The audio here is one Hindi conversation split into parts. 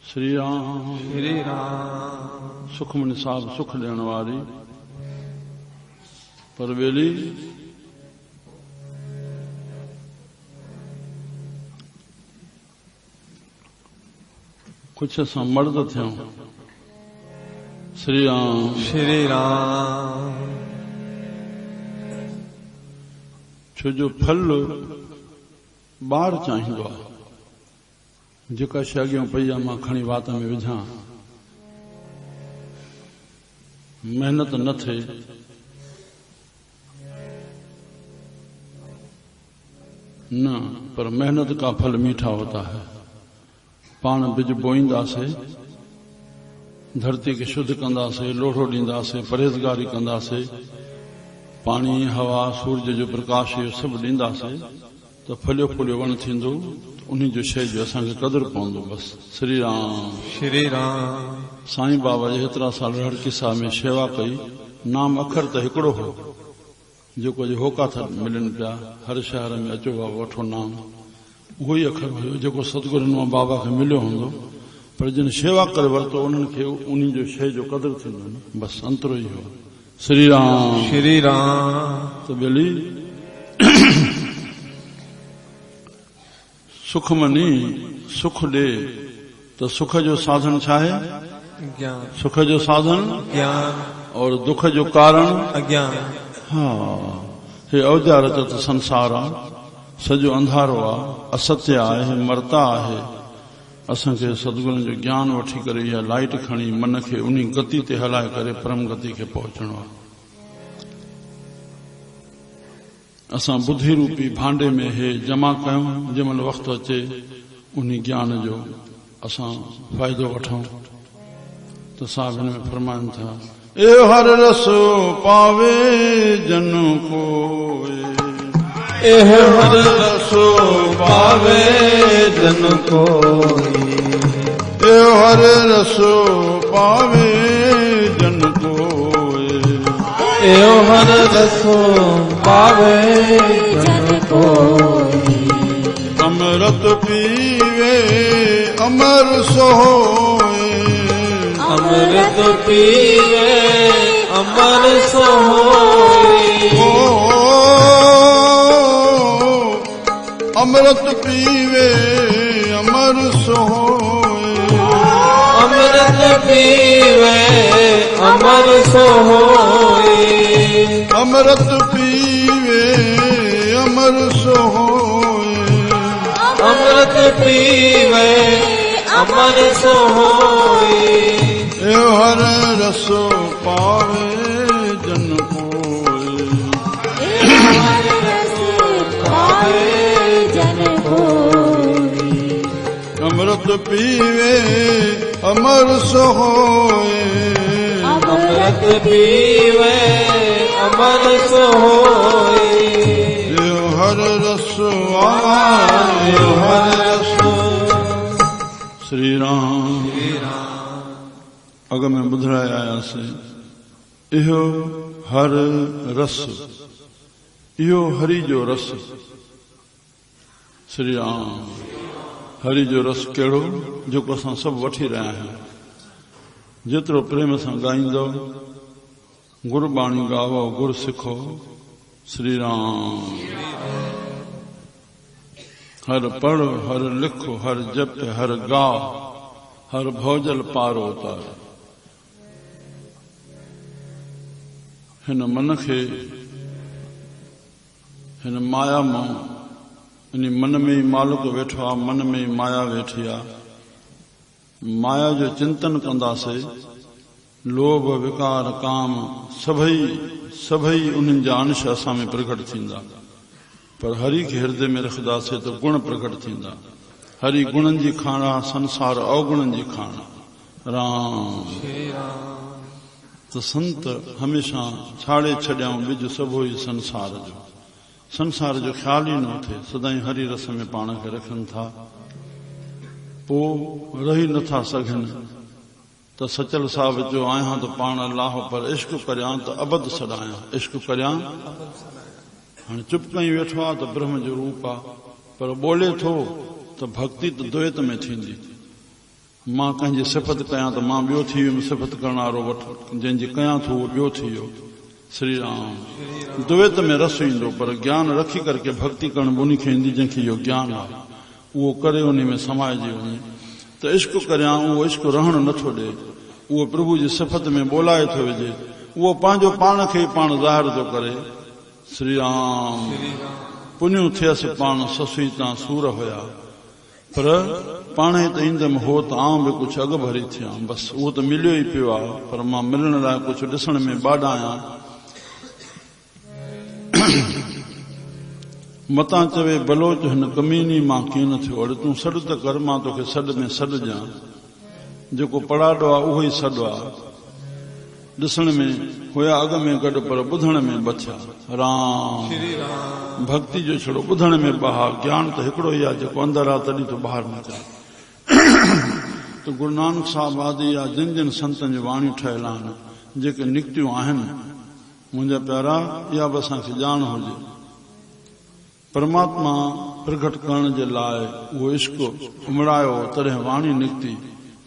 श्री राम सुखमनी साहब सुख ॾियण वारी पर वेली कुछ असां मर्द थियूं। श्री राम छो जो फल ॿार चाहींदो आहे। जेका शइ अॻियां पई आहे मां खणी वात में विझां, मेहनत न थिए न, पर मेहनत का फल मीठा होता है। पाण बिज बोईंदासीं, धरती खे शुद्ध कंदासीं, लोढ़ो ॾींदासीं, परहेज़गारी कंदासीं, पाणी हवा सूरज जो प्रकाश इहो सभु ॾींदासीं त फलियो फुलियो वण थींदो। उन्हीं जो शइ जो असांखे कदुरु पवंदो। बसि श्री राम साईं बाबा जे हेतिरा साल हर किसा में शेवा कई। नाम अखर त हिकिड़ो हो जेको अॼु होका था मिलनि पिया। हर शहर में अचो बाबा वठो नाम, उहो ई अखर हुयो जेको सतगुरुनि मां बाबा खे मिलियो हूंदो। पर जिन शेवा करे वरितो उन्हनि खे उन्हीं जो शइ जो कदुरु थींदो न। बसि अंतरो ई हो। श्री राम त बेली सुखमनी सुख ॾे तो सुख जो साधन छा है? ज्ञान। सुख जो साधन ज्ञान और दुख जो कारण अज्ञान। हाँ, हे अवजार त संसार आ, सजो अंधारो आ, असत्य आहे, मरता आहे। असांखे सतगुरुनि जो ज्ञान वठी करे इहा लाइट खणी मन खे उन गति ते हलाए करे परम गति खे पहुचणो आहे। असां बुद्धि रूपी भांडे में हे जमा कयूं, जंहिंमहिल वक़्तु अचे उन ज्ञान जो असां फ़ाइदो वठूं। त साहब हिन में फरमाइनि था, ए हर रसो पावे जन कोई, ए हर रसो पावे जन कोई, ए हर रसो पावे जन कोई, ए हर रसो पावे जन कोई। अमृत पीवे अमर सोए, अमृत पीवे अमर सोए, अमृत पीवे अमर सोए, अमृत पीवे अमर सोए, अमृत पीवे अमर सोए, अमृत पीवे अमर सोए। ए हर रसो पावे जन कोई, ए हर रसो पावे जन कोई। अमृत पीवे अमर सोए, अमृत पीवे अमर सोए। ए हर रसो आए हर रसो। श्री राम अग में ॿुधाए आयासीं, इहो हर रस, इहो हरि जो रस। श्री राम हरि जो रस कहिड़ो जेको असां सभु वठी रहिया आहियूं। जेतिरो प्रेम सां ॻाईंदो, गुरबाणी ॻावो, गुर सिखो। श्री राम हर पढ़ हर लिखो हर जप हर गा हर भोजल पारो उतार। हिन मन खे हिन माया मां, इन मन में ई मालिक वेठो आहे, मन में ई माया वेठी आहे। माया जो चिंतन कंदासीं, लोभ विकार काम सभई उन्हनि जा अंश असां में प्रकट थींदा। पर हरि खे हृदय में रखंदासीं तो गुण प्रकट थींदा। हरि गुणनि जी खाणा, संसार अवगुणनि जी खाणा। राम तो संत हमेशा छाड़े छॾियाऊं ॿिज सभो ई संसार जो। संसार जो ख्याल ई न थिए, सदाई हरि रस में पाण खे रखनि था, पोइ रही नथा सघनि। त सचल साहिब जो आहियां तो पाण अलाह पर इश्क करियां त अबद सॾायां, इश्क करियां। हाणे चुप कई वेठो आहे त ब्रह्म जो रूप आहे, पर ॿोले थो त भक्ति त द्वैत में थींदी। मां कंहिंजी सिफ़त कयां त मां ॿियो थी वियुमि, सिफ़त करण वारो वठ, जंहिंजी कयां थो उहो ॿियो थी वियो। श्री राम। द्वैत में रस ईंदो, पर ज्ञान रखी करके भक्ति करण उन खे ईंदी जंहिंखे इहो ज्ञान आहे, उहो करे उन में समाइजी वञे। त इश्क करियां, उहो इश्क रहण नथो ॾे, उहो प्रभु जी सिफ़त में ॿोलाए थो विझे, उहो पंहिंजो पाण खे पाण ज़ाहिर थो करे। श्री राम। पुण्य थियसि पाण ससुई तां सूर हुया, पर पाण त ईंदमि हो त आऊं बि कुझु अॻु भरी थियां, बसि उहो त मिलियो ई पियो आहे, पर मां मिलण लाइ कुझु ॾिसण में ॿाॾा आहियां। मतां चवे बलोच हिन कमीनी मां कीअं न थियो, अड़े तूं सॾु त कर, मां तोखे सॾ में सॾ ॾियां। जेको पड़ाॾो आहे उहो ई सॾु आहे, ॾिसण में हुया अॻ में गॾु पर ॿुधण में बथिया। राम। भक्ति जो छड़ो ॿुधण में बहा, ज्ञान त हिकिड़ो ई आहे, जेको अंदरि आहे तॾहिं तो ॿाहिरि निकिरे। त गुरु नानक साहिब आदि या जिन जिन संतनि जूं वाणियूं ठहियल आहिनि, जेके निकितियूं आहिनि, मुंहिंजा प्यारा, इहा बि असांखे ॼाण हुजे। परमात्मा प्रगट करण जे लाइ उहो इश्क उमड़ायो, तॾहिं वाणी निकिती।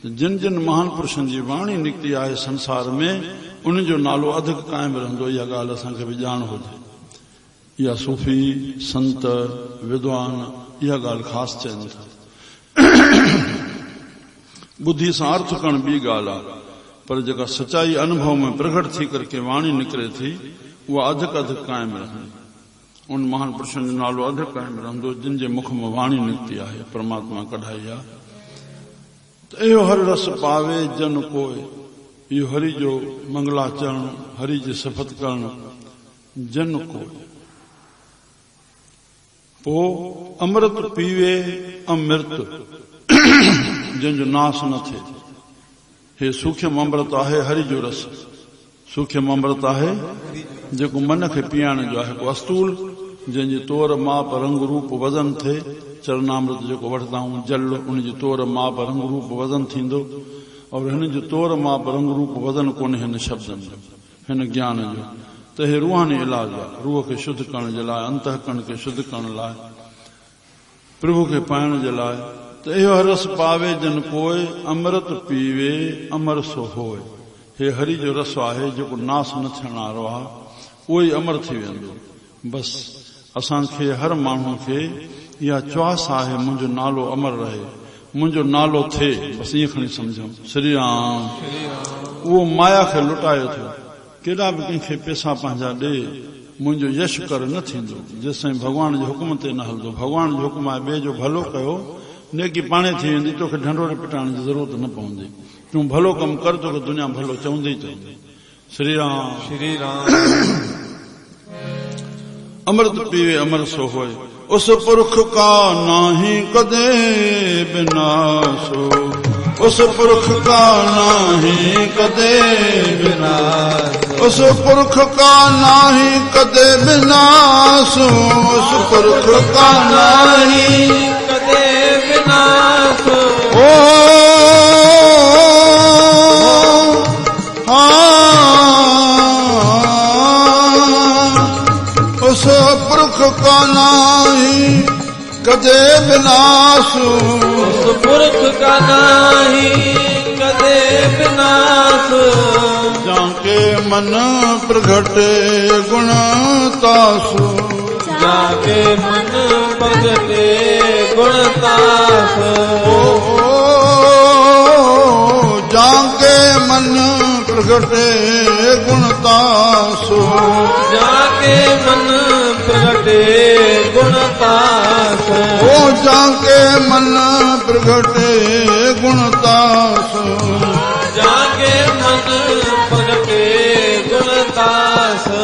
जिन जिन महान पुरुषनि जी वाणी निकिती आहे संसार में, उन जो नालो अधिक क़ाइमु रहंदो। इहा ॻाल्हि असांखे बि ॼाण हुजे। इहा सूफ़ी संत विद्वान इहा ॻाल्हि ख़ासि चवनि था। ॿुधी सां अर्थ करण ॿी ॻाल्हि आहे, पर जेका सचाई अनुभव में प्रगट थी करके वाणी निकिरे थी, उहा अधिक अधिक क़ाइमु रहंदी। उन महान पुरुषनि जो नालो अधिक क़ाइमु रहंदो जिन जे मुख में वाणी निकिती आहे, परमात्मा कढाई आहे। त इहो हर रस पावे जन कोय, इहो हरि जो मंगलाचरण, हरि जी सिफ़त करण जन कोय। पोइ अमृत पीवे अमृत, जंहिंजो नाश न थिए। हे सूक्ष्म अमृत आहे हरि जो रस, सूक्ष्म अमृत आहे जेको मन खे पीआइण जो आहे। को अस्तूल जंहिंजी तौर माप रंग रूप वज़न थिए, चरणामृत जेको वठंदा आहियूं जल, उनजी तौर माप रंग रूप वज़न थींदो, और हिन जो तौर माप रंग रूप वज़न कोन्हे हिन शब्दनि जो, हिन ज्ञान जो। त हे रूहानी इलाज आहे, रूह खे शुद्ध करण जे लाइ, अंतःकरण खे शुद्ध करण लाइ, प्रभु खे पाइण जे लाइ। त इहो रस पावे जन कोय, अमृत पीवे अमर सो होय। हे हरि जो रस आहे जेको नास न थियण वारो आहे, उहो ई अमर थी वेंदो। बसि असांखे हर माण्हू खे इहा च्वास आहे, मुंहिंजो नालो अमर रहे, मुंहिंजो नालो थिए, बसि ईअं खणी सम्झूं। श्री राम। उहो माया खे लुटाए थो, केॾा बि कंहिंखे पैसा पंहिंजा ॾे, मुंहिंजो यश कर न थींदो जेसिताईं भॻवान जे हुकुम ते न हलंदो। भॻवान जो हुकुम आहे ॿिए जो भलो कयो, नेकी पाणे थी वेंदी, तोखे ढंढोरे पिटाइण जी ज़रूरत न पवंदी। तूं भलो कमु कर, तोखे दुनिया भलो चवंदी ई चवंदी। श्री राम। श्री राम। अमृत पीवे अमर सो होय, उस पुरख का नाही कदे विनाशो, उस पुरख का नाही कदे विनाशो, उस पुरख का नाही कदे विनाशो, उस पुरख का नाही कदे विनाशो। ओ उस पुरख का नाही कदे विनाशो, उस पुरख का नाही कदे विनाशो। जाके मन प्रगटे गुण तासो, जाके मन प्रगटे गुण तासो। जाके मन प्रगटे गुण तासो, जाके मन प्रगटे गुण तासो। ओ जाके मन प्रगटे गुण तासो, जाके मन प्रगटे गुण तासो।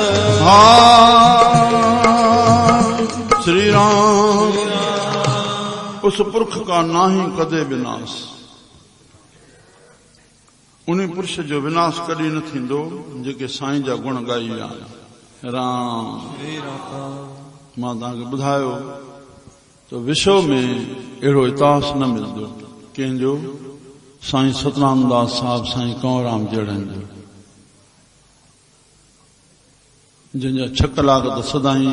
श्री राम। उस पुरख का नाही कदे विनाश, उन पुरुष जो विनाश कॾहिं न थींदो जेके साईं जा गुण ॻाई विया आहिनि। राम। मां तव्हांखे ॿुधायो त विश्व में अहिड़ो इतिहास न मिलंदो कंहिंजो, साईं सतनाम दास साहिब, साईं कंवरराम जहिड़नि जो, जंहिंजा 6 कलाक त सदाईं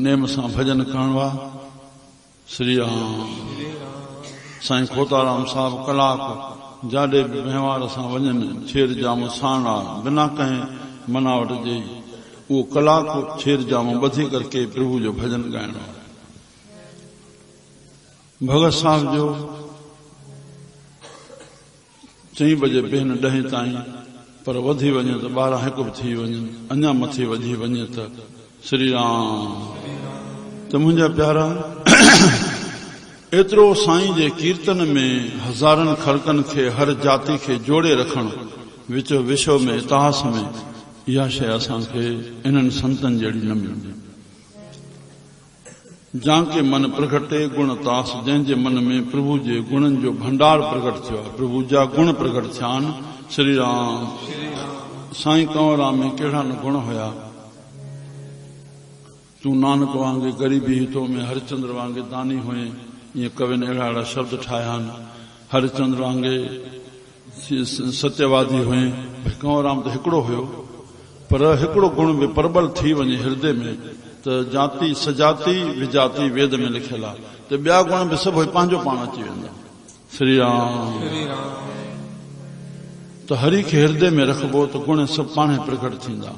नेम सां भजन करण हुआ। श्री राम। साईं खोताराम साहिब कलाक जाॾे बि व्यवहार सां वञनि छेर जाम साण आहे बिना कंहिं मनावट जे उहो कलाकु छेर जाम ॿधी करके प्रभु जो भजन ॻाइणो आहे। भगत साहब जो 4 बजे भेन 10 ताईं पर वधी वञे त 12-1 बि थी वञनि अञा मथे वधी वञे त श्री राम। त मुंहिंजा प्यारा एतिरो साईं जे कीर्तन में हज़ारनि ख़लक़नि खे हर जाति खे जोड़े रखणु विश्व में इतिहास में इहा शइ असांखे इन्हनि संतनि जहिड़ी न मिलंदी। जांके मन प्रगटे गुण तास जंहिंजे मन में प्रभु जे गुणनि जो भंडार प्रगट थियो आहे प्रभु जा गुण प्रगट थिया आहिनि। श्री राम। साईं कंवरराम में कहिड़ा न गुण हुया। तूं नानक वांगे ग़रीबी हितो में हरिचंद्र वांगे दानी हुए ईअं कविन अहिड़ा अहिड़ा शब्द ठाहिया आहिनि। हरिचंद्र वांगे सत्यवादी हुए। कंवरराम त हिकिड़ो हुयो पर हिकिड़ो गुण बि प्रबल थी वञे हृदय में त जाति सजाति विजाति वेद में लिखियल आहे त ॿिया गुण बि सभु पंहिंजो पाण अची वेंदा। श्री राम। त हरि खे हृदय में रखबो त गुण सभु पाण प्रकट थींदा।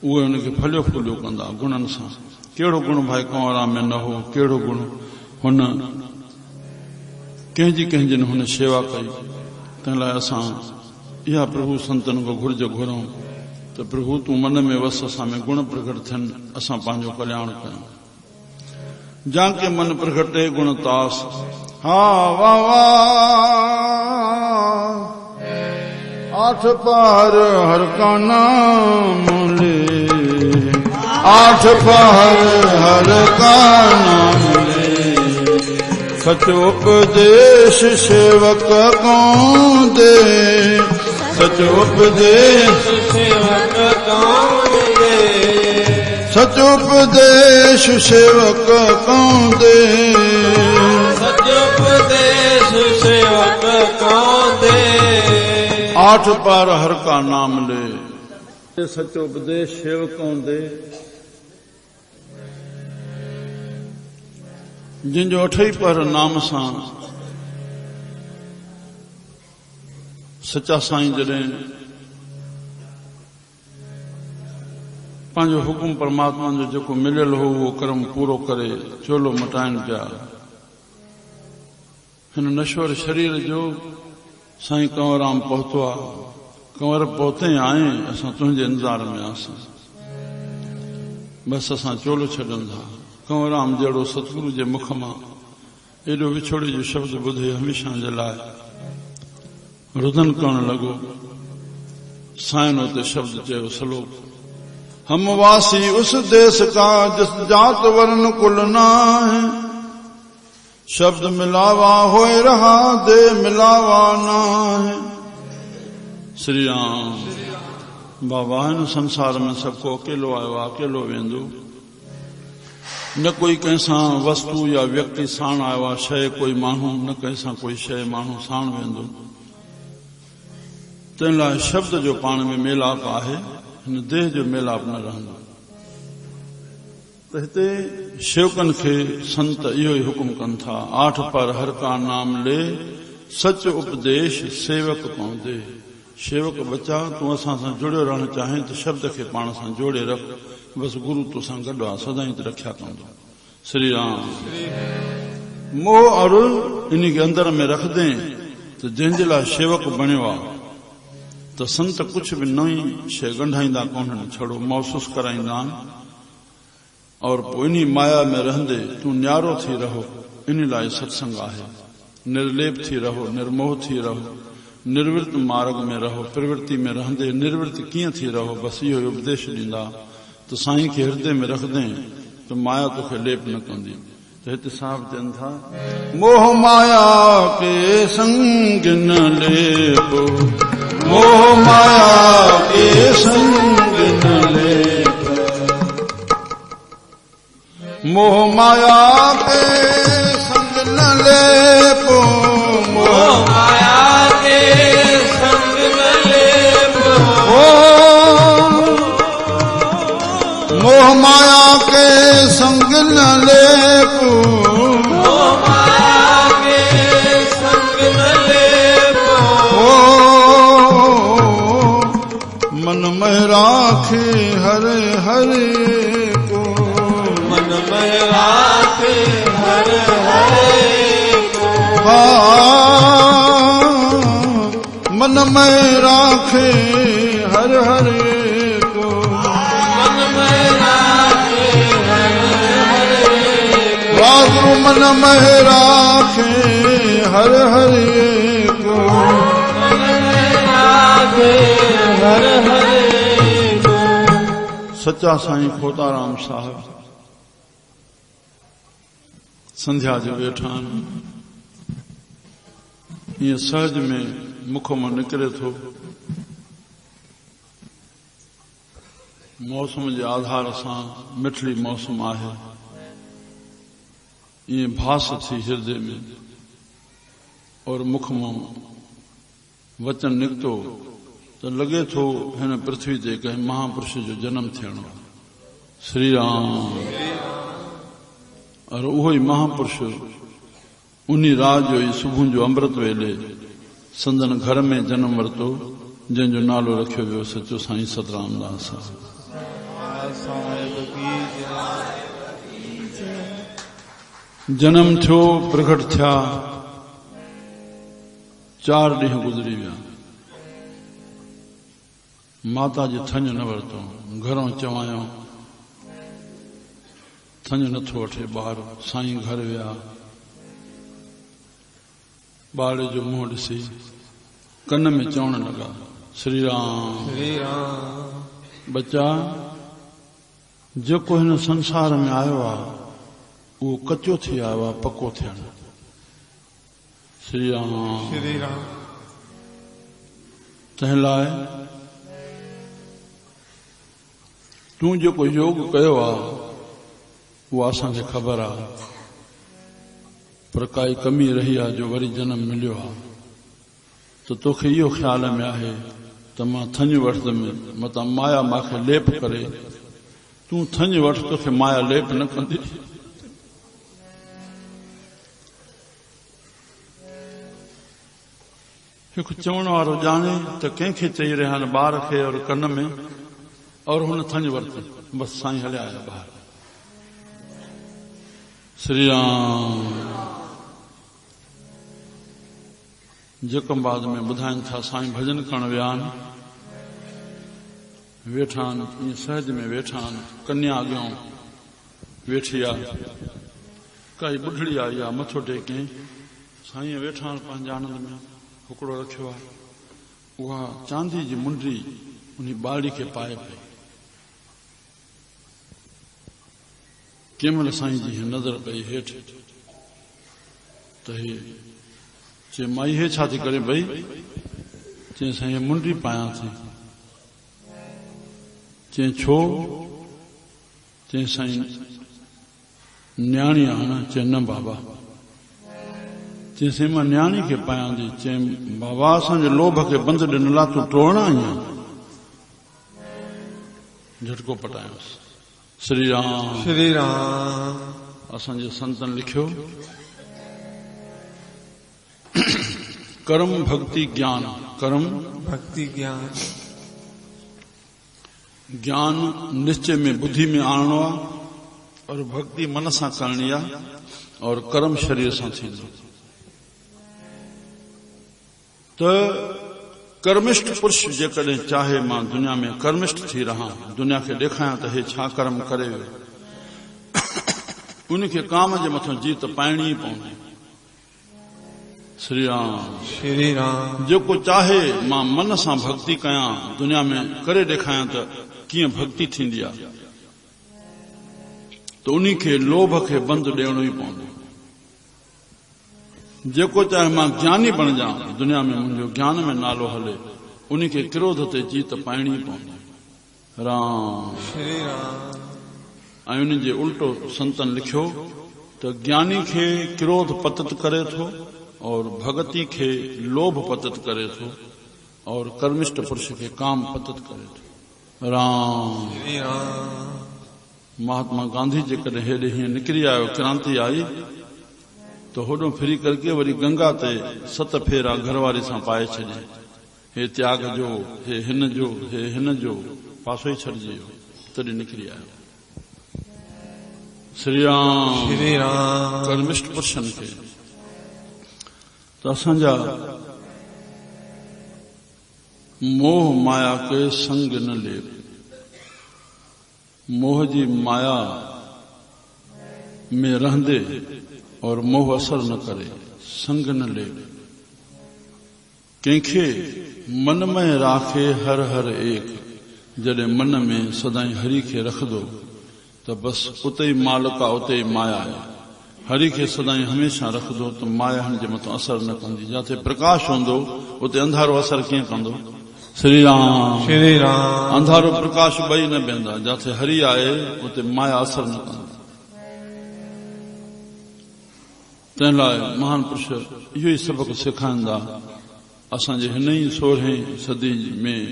उहे हुनखे फलियो फूलियो कंदा गुणनि सां। कहिड़ो गुण भाई कंवरराम में न हो कहिड़ो गुण हुन कंहिंजी न हुन शेवा कई। तंहिं लाइ असां इहा प्रभु संतनि खां घुर्ज घुरूं त प्रभु तूं मन में वस असां में गुण प्रकट थियनि असां पंहिंजो कल्याण कयूं। जांके मन प्रगटे गुण तास हा वाह वाह 8 पहर हर का नाम ले 8 पहर हर का नाम ले सच उपदेश सेवक कौन दे सच उपदेश सेवक कौन दे सच उपदेश सेवक कौन दे सच उपदेश सेवक कौन दे 8 पार हर का नाम ले सच उपदेश सेवक कौन दे। जिनजो 8 पर नाम सां सच्चा साईं जॾहिं पंहिंजो हुकुम परमात्मा जो जेको मिलियल हो उहो कर्म पूरो करे चोलो मटाइण पिया। हिन नश्वर शरीर जो साईं कंवरराम पहुतो आहे। कंवर पहुते आए असां तुंहिंजे इंतज़ार में आसीं बसि असां चोलो छॾनि था। कंवरराम जहिड़ो सतगुरु जे मुख मां एॾो विछोड़े जो शब्द ॿुधे हमेशह जे लाइ रुदन करण लॻो। साईं उते शब्द चयो सलोक हम वासी उस देश का जिस जात वर्ण कुल ना है शब्द मिलावा होए रहा दे मिलावा ना है। श्री राम। बाबा हिन संसार में सबको अकेलो आयो अकेलो वेंदो। न कोई कंहिंसां वस्तु या व्यक्ति साण आयो आहे शइ कोई माण्हू न कंहिंसां कोई शइ माण्हू साण वेंदो। तंहिं लाइ शब्द जो पाण में मेलाप आहे हिन देह जो मेलाप न रहंदो। त हिते शेवकनि खे संत इहो ई हुकुम कनि था 8 पर हर का नाम ले सच उपदेश सेवक पहुंदे। शेवक बच्चा तूं असां सां जुड़ियो रहणु चाहे त शब्द खे पाण सां जोड़े रख बस गुरु तोसां गॾु आहे सदाईं रखिया कंदो। श्री राम। मोह और इन खे अंदर में रख दे त जंहिंजे लाइ शेवक बणियो आहे त संत कुछ भी नई शइ ॻंढाईंदा कोन्हनि छड़ो महसूस कराईंदा आहिनि और पोइ इन माया में रहंदे तूं न्यारो थी रहो। इन लाइ सत्संग आहे। निर्लेप थी रहो निर्मोह थी रहो निर्वृत्त मार्ग में रहो प्रवृत्ति में रहंदे निर्वृत्त कीअं थी रहो बस इहो उपदेश ॾींदा त साईं खे हृदय में रख दे त माया तोखे लेप न कंदी। त हिते साहब चवनि था मोह माया के संग न लेप मोह माया के संग न लेप मोह माया के संग न लेप मोह माया के संग न लेप मोह माया के संग न लेप मोह माया के संग न लेप ओ हर को मन में राखे हर हर को मन में राखे हर हर को मन में राखे हर हर को वागु मन में राखे हर हर को मन में राखे हर हर को सच्चा साईं खोताराम साहब संध्या जो वेठा ये सहज में मुख में निकरे थो मौसम के आधार से मिठड़ी मौसम आहे ये भास थी हृदय में और मुख में वचन निकतो तो लगे थो हिन पृथ्वी ते कंहिं महापुरुष जो जन्म थियणो श्री राम और उहो ही महापुरुष उन्हीं रात जो ही सुबह जो अमृत वेले संदन घर में जन्म वरतो जंहिंजो नालो रखियो वियो सचो साईं सतराम दास साहिब की जन्म थियो प्रकट थिया 4 ॾींहं गुज़री विया माता जी थंज न वरतो घरों चवायो थंज नथो वठे ॿार साईं घर विया ॿार जो मुंहुं ॾिसी कन में चवण लगा श्री राम बच्चा जेको हिन संसार में आयो आहे उहो कचो थी आयो आहे पको थियण श्री राम तंहिं लाइ तूं जेको योग कयो आहे उहा असांखे ख़बर आहे पर काई कमी रही आहे जो वरी जन्म मिलियो आहे त तोखे इहो ख्याल में आहे त मां थंज वठंदुमि मतां माया मूंखे लेप करे तूं थंज वठ तोखे माया लेप न कंदी हिकु चवण वारो ॼाणे त कंहिंखे चई रहिया आहिनि ॿार खे और कन में और हुन थंज वरिती बसि साईं हलिया आया ॿाहिरि श्री राम जकमबाद में ॿुधाइनि था साईं भजन करण विया आहिनि वेठा आहिनि ईअं सहज में वेठा आहिनि कन्या अॻियां वेठी आहे काई ॿुढड़ी आई आहे मथो टेके साईं वेठा आहिनि पंहिंजे आनंद में हुकिड़ो रखियो आहे उहा चांदी जी मुंडी उन ॿाड़ी खे पाए पई कंहिं महिल साईं जी नज़र पई हेठि त हे चए माई हे छा थी करे भई चए साईं मुंडी पायां थी चए छो चए साईं न्याणी आहे चए न बाबा चए साईं मां न्याणी खे पायां थी चए बाबा असांजे लोभ खे बंदि ॾिनल आहे तूं टोड़ना ई झटको पटायोसि श्री राम असांजे संतन लिखियो कर्म भक्ति ज्ञान कर्म भक्ति ज्ञान ज्ञान निश्चय में बुद्धि में आणणो आहे और भक्ति मन सां करणी आहे और कर्म शरीर सां थींदो त कर्मिष्ठ पुरुष जेकॾहिं चाहे मां दुनिया में कर्मिष्ठ थी रहा दुनिया खे ॾेखारियां त हे छा कर्म करे उनखे काम जे मथां जीत पाइणी ई पवंदी श्री राम जेको चाहे मां मन सां भक्ति कयां दुनिया में करे ॾेखारियां त कीअं भक्ति थींदी आहे त उनखे लोभ खे बंदि ॾियणो ई पवंदो जेको चाहे मां ज्ञानी बणिजां दुनिया में मुंहिंजो ज्ञान में नालो हले उनखे क्रोध ते जीत पाइणी पवंदी राम ऐं उन जे उल्टो संतन लिखियो त ज्ञानी खे क्रोध पतित करे थो और भगति खे लोभ पतित करे थो और कर्मिष्ठ पुरुष खे काम पतित करे थो राम महात्मा गांधी जेकॾहिं हेॾे हीअं निकिरी आयो क्रांति आई तो होॾो फिरी करके वरी गंगा ते 7 फेरा घरवारी सां पाए छॾे हे त्याग जो हे हिन जो हे हिन जो पासो ई छॾिजी वियो तॾहिं निकिरी आयो। श्री राम श्री राम कर्मिष्ठ पुरुषनि खे त असांजा मोह माया के संग न ले, मोह जी माया में रहंदे और मोह असर न करे, संग न ले। कंहिंखे मन में राखे हर हर एक, जॾहिं मन में सदाई हरि खे रखंदो त बस उते ई मालिक आहे, उते ई माया आहे। हरि खे सदाई हमेशा रखंदो त माया जे मथां असर न कंदी। जिथे प्रकाश हूंदो उते अंधारो असर कीअं कंदो? श्री राम श्री राम अंधारो प्रकाश ॿई न वेंदा। जिथे हरि आहे उते माया असर न कंदी। तंहिं लाइ महान पुरुष इहो ई सबक सेखारींदा। असांजे हिन ई 16वीं सदी में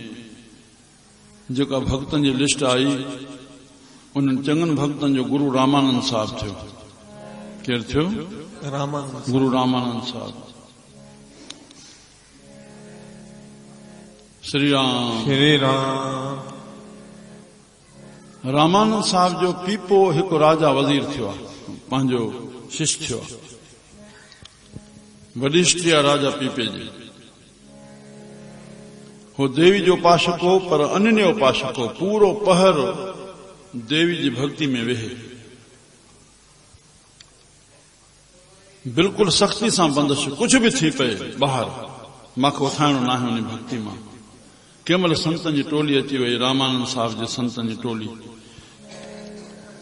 जेका भक्तनि जी लिस्ट आई, उन्हनि चङनि भक्तनि जो गुरु रामानंद साहिब थियो। केरु थियो? रामानंद गुरु रामानंद साहिब। श्री राम श्री राम रामानंद साहिब जो पीपो हिकु राजा वज़ीर थियो आहे, पंहिंजो शिष्य थियो आहे। वॾी आहे राजा पीपे जी। हो देवी जो उपासक हो, पर अनन्य उपासक हो। पूरो पहर देवी जी भक्ति में वेहे, बिल्कुलु सख़्ती सां बंदिश। कुछ भी थी पए ॿाहिरि मूंखे उथाइणो न आहे उन भक्ति मां। कंहिं महिल संतनि जी टोली अची वई, रामानंद साहिब जे संतनि जी टोली।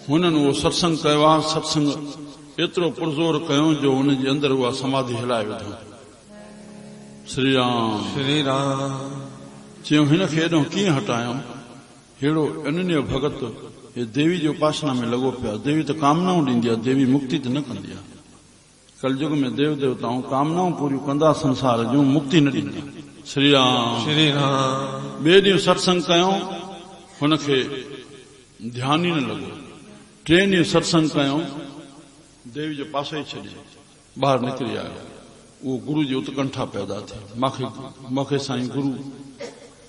हुननि उहो सत्संग कयो आहे। सत्संग एतिरो पुरज़ोर कयो जो हुन जे अंदरि उहा समाधि हिलाए विधो। श्री राम श्री राम चयूं हिन खे एॾो कीअं हटायूं? अहिड़ो अनन्य भगत हे देवी जी उपासना में लॻो पियो आहे। देवी त कामनाऊं ॾींदी आहे, देवी मुक्ति त न कंदी आहे। कलयुग में देव देवताऊं कामनाऊं पूरियूं कंदा संसार जूं, मुक्ति न ॾींदा। श्री राम श्री राम ॿिए ॾींहुं सत्संग कयूं, हुनखे ध्यान ई न लॻो। 3 ॾींहं सत्संग कयूं, देवी जे पासे ई छॾी ॿाहिरि निकिरी आयो। उहो गुरु जी उत्कंठा पैदा थी। मूंखे साईं गुरु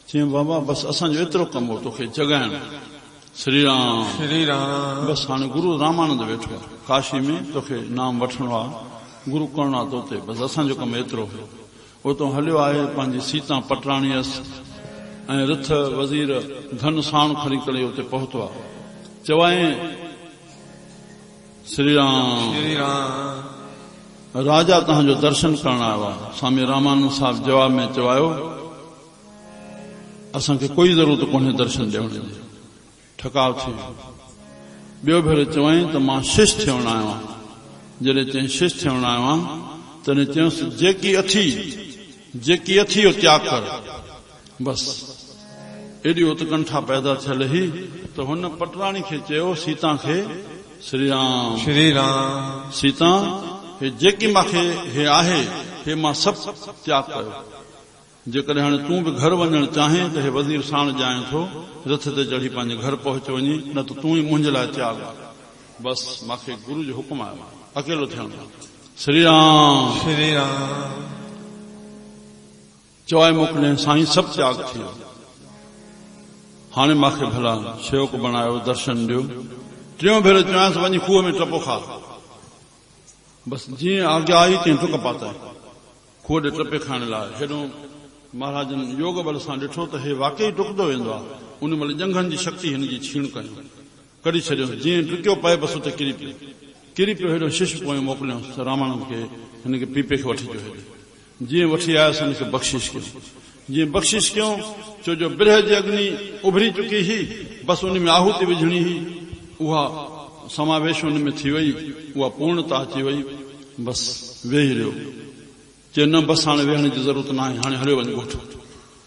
चयईं, बाबा बसि असांजो एतिरो कमु हो तोखे जगाइणु। श्री राम श्री राम बसि हाणे गुरु रामानंद वेठो आहे काशी में, तोखे नाम वठिणो आहे, गुरु करणो आहे तोते। बसि असांजो कमु एतिरो हो। उतो हलियो आहे, पंहिंजी सीता पटराणी हुअसि ऐं रथ वज़ीर धन साण खणी करे उते पहुतो आहे। चवाईं, श्री राम श्री राम राजा तव्हांजो दर्शन करण आयो आहे। स्वामी रामानंद साहिब जवाब में चवायो, असांखे कोई ज़रूरत कोन्हे दर्शन ॾियण जी, ठकाव थी। ॿियो भेरो चवाईं त मां शिष्य थियण आयो आहियां। जॾहिं चईं शिष्य थियण आयो आहियां, तॾहिं चयोसि जेकी अथी हो त्याग कर। बसि एॾी उत्कंठा पैदा थियल हुई त हुन पटराणी खे चयो सीता खे, श्री राम श्री राम सीता हे जेकी मूंखे हे आहे, हे मां सभु त्याग कयो। जेकॾहिं हाणे तूं बि घर वञणु चाहें त हे वज़ीर साण जाए थो, रथ ते चढ़ी पंहिंजे घर पहुच वञी, न त तूं ई मुंहिंजे लाइ त्याग। बसि मूंखे गुरु जो हुकुम आयो आहे, अकेलो थियणु। श्री राम श्री राम चवाए मोकिलियईं, साईं सभु त्याग थी वियो। हाणे मूंखे भला शेवक बणायो, दर्शन ॾियो। 3 भेरो चवांसि, वञी खूह में टपो खा। बसि जीअं आज्ञा आई तीअं टुक पाता खूह ॾे टपे खाइण लाइ। हेॾो महाराजनि योग बल सां ॾिठो त हे वाकई टुकंदो वेंदो आहे। उन महिल जंघनि जी शक्ति हिन जी छीण कयूं, कढी छॾियो। जीअं टुकियो पए बसि उते किरी पियो। हेॾो शिष्य पोइ मोकिलियोसि रामानंद खे, हिन खे पीपे खे वठी अचो हेॾे। जीअं वठी आयुसि हिन खे बख़्शिश कयो। जीअं बख़्शिश कयूं, छो जो बिरह जी अग्नि उभरी चुकी हुई, बसि उन में आहुति विझणी हुई। उहा समावेश उन में थी वई, उहा पूर्णता अची वई। बसि वेही रहियो। चए न बसि हाणे वेहण जी ज़रूरत न आहे, हाणे हलियो वञ ॻोठ।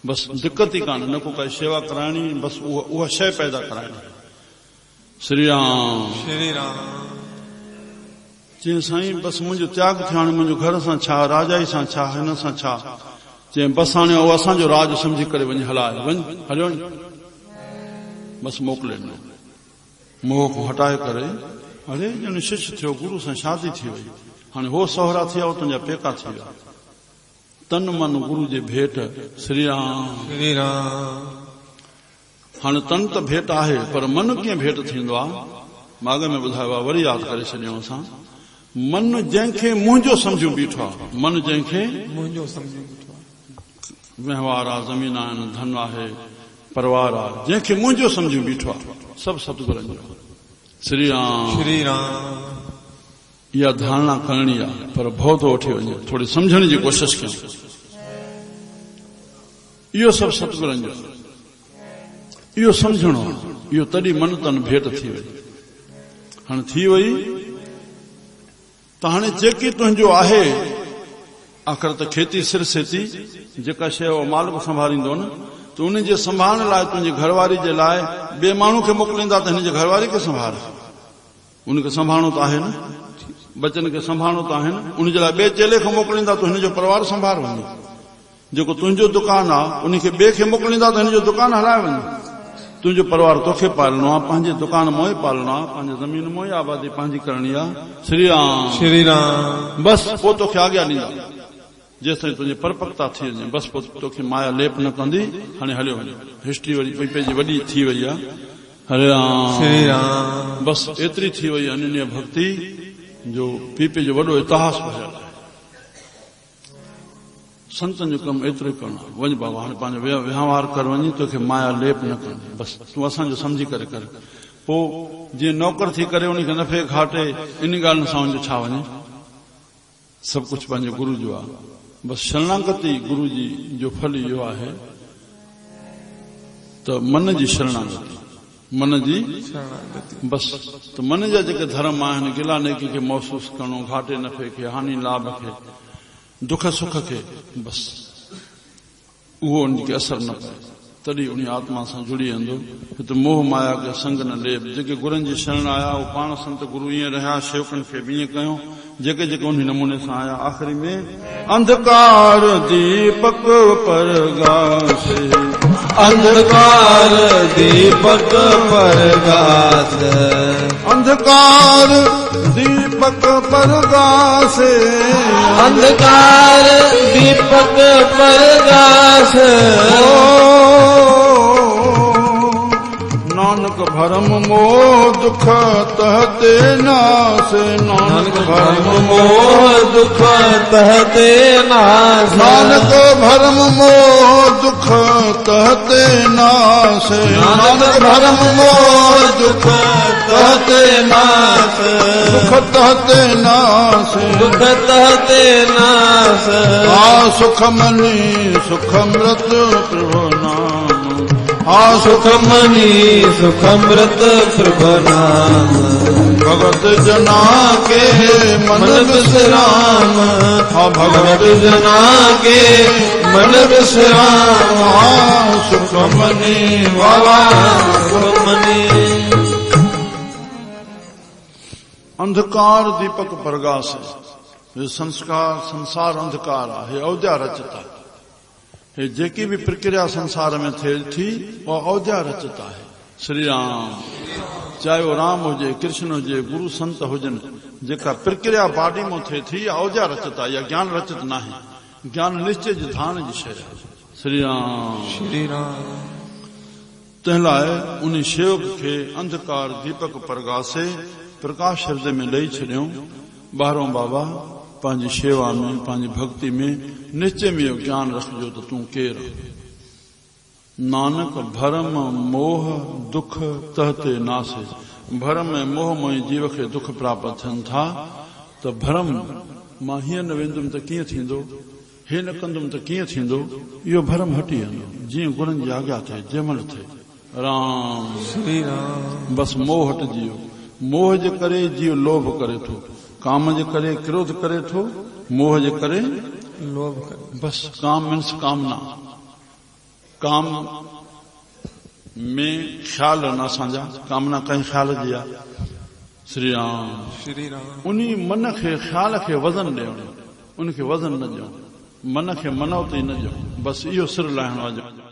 बसि दिक़त ई कान्हे, न को काई शेवा कराइणी, बसि उहा शइ पैदा कराइणी। श्री राम श्री राम चई, साईं बसि मुंहिंजो त्याग थियो, हाणे मुंहिंजो घर सां छा, राजाई सां छा, हिन सां छा। चई बसि हाणे उहो असांजो राज सम्झी करे वञी हलाए वञ, हलियो वञ। बसि मोकिले ॾिनो। मोह को हटाए करे, अरे ॼण शिष्य थियो, गुरु सां शादी थी वई। हाणे हो सहुरा थी विया, तुंहिंजा पेका थी विया। तन मन गुरु जे भेट। श्री राम श्री राम हाणे तन त भेट आहे पर मन कीअं भेट थींदो आहे माॻ में ॿुधायो आहे वरी यादि करे छॾियूं असां मन जंहिंखे मुंहिंजो सम्झूं बीठो आहे मन जंहिंखे मुंहिंजो सम्झी बीठो आहे व्यवहार आहे ज़मीन आहिनि धन आहे परिवार आहे जंहिंखे मुंहिंजो सम्झूं बीठो आहे सभु सतगुरनि जो श्री राम श्री राम इहा धारणा करणी आहे पर भउ थो वठी वञे थोरी सम्झण जी कोशिशि कयूं इहो सभु सतगुरनि जो इहो सम्झणो आहे इहो तॾहिं मन तन भेट थी वई हाणे थी वई त हाणे जेकी तुंहिंजो आहे आख़िर त खेती सिर सेती जेका शइ उहो मालिक संभालींदो न त उन जे संभालण लाइ तुंहिंजी घरवारी जे लाइ ॿिए माण्हू खे मोकिलींदा त हिन जे घरवारी खे संभाल उनखे संभालणो त आहे न बचन खे संभालणो त आहे न उनजे लाइ ॿिए चेले खे मोकिलींदा त हिन जो परिवार संभाल वञे जेको तुंहिंजो दुकानु आहे उनखे ॿिए खे मोकिलींदा त हिन जो दुकानु हलाए वञे तुंहिंजो परिवार तोखे पालणो आहे पंहिंजे दुकान मों ई पालणो आहे पंहिंजे ज़मीन मों ई आबादी पंहिंजी करणी आहे श्री राम श्री राम बसि पोइ तोखे आॻियां ॾींदा जेसिताईं तुंहिंजी परिपक्वता थी वञे बसि पोइ तोखे माया लेप न कंदी हाणे हलियो वञे हिस्ट्री वरी पंहिंजी वॾी थी वई आहे हरे राम श्री राम बसि एतिरी थी वई अनन्य भक्ति जो पीपे जो वॾो इतिहास भरियल आहे संतनि जो कमु एतिरो ई करणो आहे वञ बाबा हाणे पंहिंजो व्यवहार कर वञी तोखे माया लेप न कंदी बसि तूं असांजो सम्झी करे कर पोइ जीअं नौकर थी करे उनखे नफ़े घाटे इन ॻाल्हि सां उनजो छा वञे सभु कुझु पंहिंजे गुरू जो आहे बसि शरणागति गुरू जी जो फल इहो आहे त मन जी शरणागति मन जी बसि त मन जा जेके धर्म आहिनि गिला नेकी खे महसूसु करणो घाटे नफ़े खे हानि लाभ खे दुख सुख खे बसि उहो उनखे असर न पए तॾहिं उन आत्मा सां जुड़ी वेंदो हिते मोह माया खे संग न लेप जेके गुरुनि जी शरण आया उहे पाण संत गुरू ईअं रहिया शेवकनि खे बि ईअं कयूं जेके जेके उन नमूने सां आया आख़िरी में अंधकार दीपक परगासे अंधकार दीपक परगासे अंधकार दीपक परगासे अंधकार दीपक परगासे नानक भरम मोह दुख तहते नासे नानक भरम मोह दुख तहते नास नानक भरम मोह दुख तहते नासे नानक भरम मोह दुख तहते नास दुख तहते नास दुख तहते नास आ सुख मनी सुखमृत प्रभु नाम आ सुखमनी सुखमृत प्रभु नाम भगत जना के मन विश्राम हाँ भगवत जना के मन विश्राम सुखमनी वाला सुखमनी अंधकार दीपक प्रगास हे संसार अंधकार आहे अवध्या रचता हे जेकी भी प्रक्रिया संसार में थिए थी वो अवध्या रचता है श्री राम चाहे वो राम हुजे कृष्ण हुजे गुरु संत हुजन जेका प्रक्रिया बाडी में थिए थी अवध्या रचता या ज्ञान रचित ना है ज्ञान निश्चय जी धान जी शय श्री राम श्री राम तंहिं उन शेवक खे अंधकार दीपक प्रगासे प्रकाश हृदय में ॾेई छॾियऊं ॿाहिरों बाबा पंहिंजी शेवा में पंहिंजी भक्ति में निश्चय में इहो ज्ञान रखिजो त तूं केरु नानक भरम मोह दुख तहते नासे भरम ऐं मोह में जीव खे दुख प्राप्त थियनि था त भरम मां हीअं न वेंदुमि त कीअं थींदो हे न कंदुमि त कीअं थींदो इहो भरम हटी वेंदो जीअं गुरनि जी आज्ञा थिए जंहिंमहिल थिए राम श्री राम बसि मोह हटिजी वियो मोह जे करे जीव लोभ करे थो काम जे करे क्रोध करे थो मोह जे करे लोभ करे बस काम मीन्स कामना काम में ख्याल न असांजा कामना कंहिं ख्याल जी आहे श्री राम श्री राम उन मन खे ख्याल खे वज़न ॾियणो उनखे वज़न न ॾियो मन खे मनौती न ॾियो बसि इहो सिर लाहिणो आहे